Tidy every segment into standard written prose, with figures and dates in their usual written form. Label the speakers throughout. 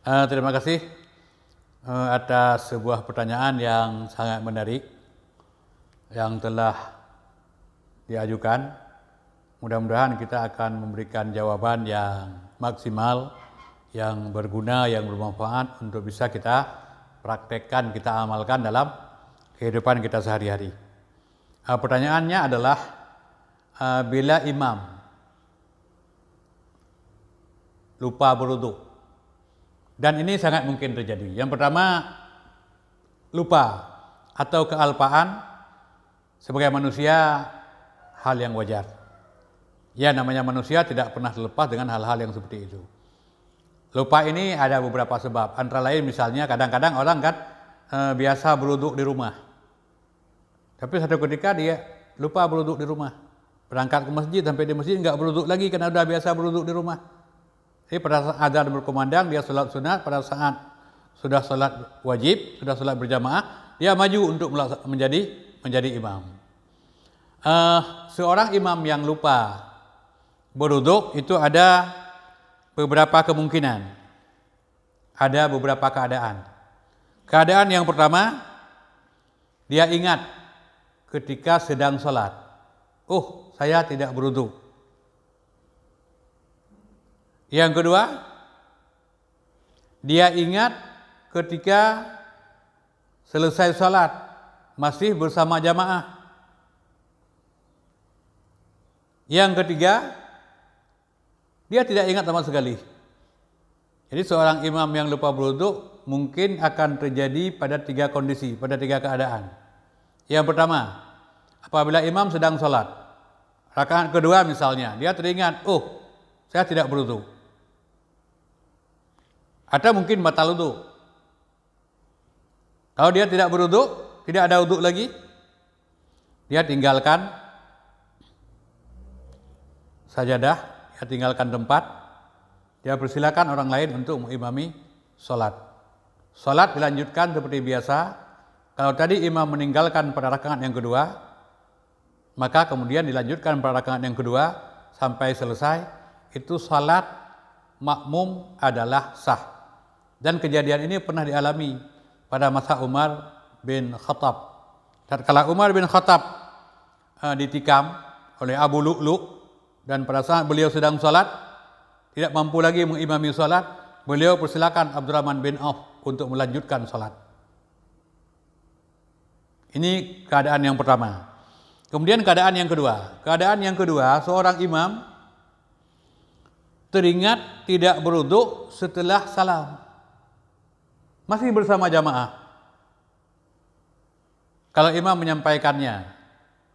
Speaker 1: Terima kasih atas sebuah pertanyaan yang sangat menarik yang telah diajukan. Mudah-mudahan kita akan memberikan jawaban yang maksimal, yang berguna, yang bermanfaat untuk bisa kita praktekkan, kita amalkan dalam kehidupan kita sehari-hari. Pertanyaannya adalah bila imam lupa berwudu, dan ini sangat mungkin terjadi. Yang pertama, lupa atau kealpaan sebagai manusia hal yang wajar. Ya, namanya manusia tidak pernah terlepas dengan hal-hal yang seperti itu. Lupa ini ada beberapa sebab. Antara lain misalnya kadang-kadang orang kan biasa berwudu di rumah. Tapi satu ketika dia lupa berwudu di rumah. Berangkat ke masjid, sampai di masjid enggak berwudu lagi karena sudah biasa berwudu di rumah. Jadi pada saat azan berkumandang dia sholat sunat, pada saat sudah sholat wajib, sudah sholat berjamaah, dia maju untuk menjadi imam. Seorang imam yang lupa berwudu itu ada beberapa kemungkinan, ada beberapa keadaan. Keadaan yang pertama, dia ingat ketika sedang sholat, saya tidak berwudu. Yang kedua, dia ingat ketika selesai sholat masih bersama jamaah. Yang ketiga, dia tidak ingat sama sekali. Jadi seorang imam yang lupa berwudu mungkin akan terjadi pada 3 kondisi, pada 3 keadaan. Yang pertama, apabila imam sedang sholat, rakaat kedua misalnya, dia teringat, saya tidak berwudu. Atau mungkin batal wudu. Kalau dia tidak berwudu, tidak ada wudu lagi, dia tinggalkan sajadah, dia tinggalkan tempat, dia persilakan orang lain untuk mengimami sholat. Sholat dilanjutkan seperti biasa. Kalau tadi imam meninggalkan pada rakaat yang kedua, maka kemudian dilanjutkan pada rakaat yang kedua sampai selesai. Itu sholat makmum adalah sah. Dan kejadian ini pernah dialami pada masa Umar bin Khattab. Tatkala Umar bin Khattab ditikam oleh Abu Lu'lu', dan pada saat beliau sedang sholat, tidak mampu lagi mengimami sholat, beliau persilakan Abdurrahman bin Auf untuk melanjutkan sholat. Ini keadaan yang pertama. Kemudian keadaan yang kedua. Keadaan yang kedua, seorang imam teringat tidak berwudu setelah salam, masih bersama jamaah. Kalau imam menyampaikannya,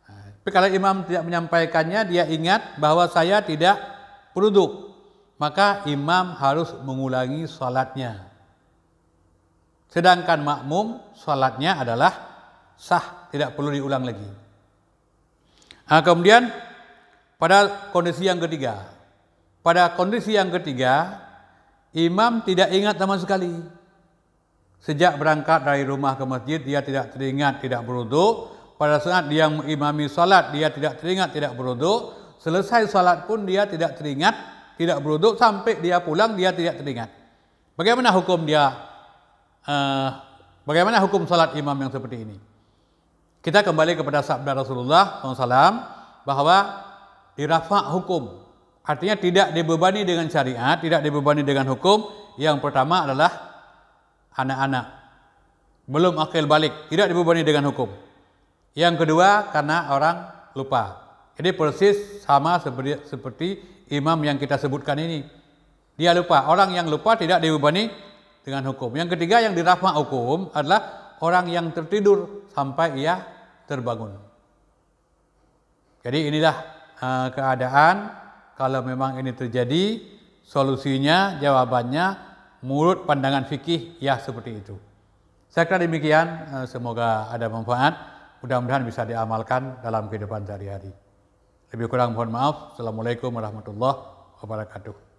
Speaker 1: tapi kalau imam tidak menyampaikannya, dia ingat bahwa saya tidak berwudu, maka imam harus mengulangi sholatnya. Sedangkan makmum sholatnya adalah sah, tidak perlu diulang lagi. Kemudian pada kondisi yang ketiga, imam tidak ingat sama sekali. Sejak berangkat dari rumah ke masjid, dia tidak teringat tidak berwudu. Pada saat dia mengimami salat, dia tidak teringat tidak berwudu. Selesai salat pun dia tidak teringat tidak berwudu. Sampai dia pulang, dia tidak teringat. Bagaimana hukum dia? Bagaimana hukum salat imam yang seperti ini? Kita kembali kepada sabda Rasulullah SAW bahwa dirafa' hukum. Artinya tidak dibebani dengan syariat, tidak dibebani dengan hukum. Yang pertama adalah anak-anak, belum akil balik, tidak dibebani dengan hukum. Yang kedua, karena orang lupa. Jadi persis sama seperti imam yang kita sebutkan ini. Dia lupa. Orang yang lupa tidak dibebani dengan hukum. Yang ketiga yang dirafa' hukum adalah orang yang tertidur sampai ia terbangun. Jadi inilah keadaan. Kalau memang ini terjadi, solusinya, jawabannya menurut pandangan fikih ya seperti itu. Saya kira demikian, semoga ada manfaat, mudah-mudahan bisa diamalkan dalam kehidupan sehari-hari. Lebih kurang mohon maaf. Assalamualaikum warahmatullahi wabarakatuh.